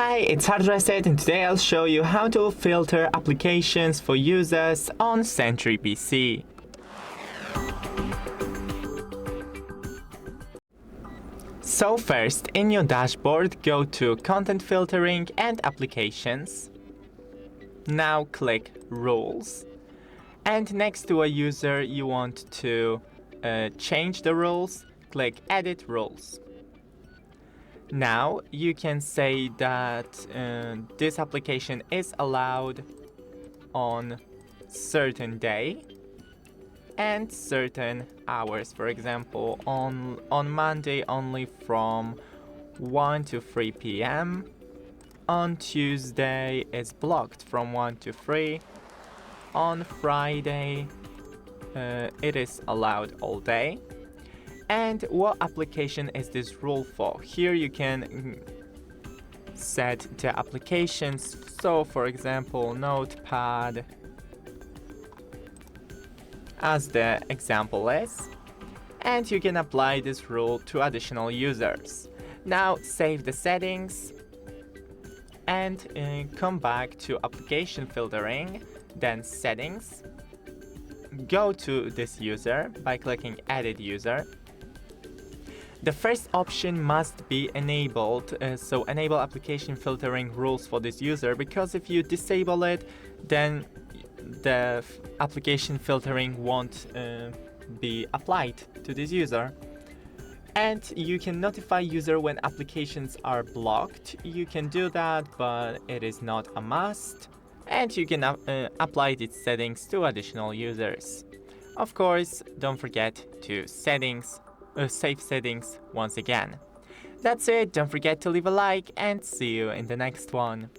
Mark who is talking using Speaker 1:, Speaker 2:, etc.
Speaker 1: Hi, it's HardReset, and today I'll show you how to filter applications for users on SentryPC. So first, in your dashboard, go to Content Filtering and Applications. Now click Rules. And next to a user you want to change the rules, click Edit Rules. Now you can say that this application is allowed on certain day and certain hours. For example, on Monday only from 1 to 3 p.m. On Tuesday it's blocked from 1 to 3. On Friday it is allowed all day. And what application is this rule for? Here you can set the applications. So for example, Notepad, as the example is. And you can apply this rule to additional users. Now save the settings and come back to application filtering, then settings. Go to this user by clicking Edit User. The first option must be enabled, so enable application filtering rules for this user, because if you disable it, then the application filtering won't be applied to this user. And you can notify user when applications are blocked. You can do that, but it is not a must. And you can apply these settings to additional users. Of course, don't forget to save settings once again. That's it, don't forget to leave a like and see you in the next one.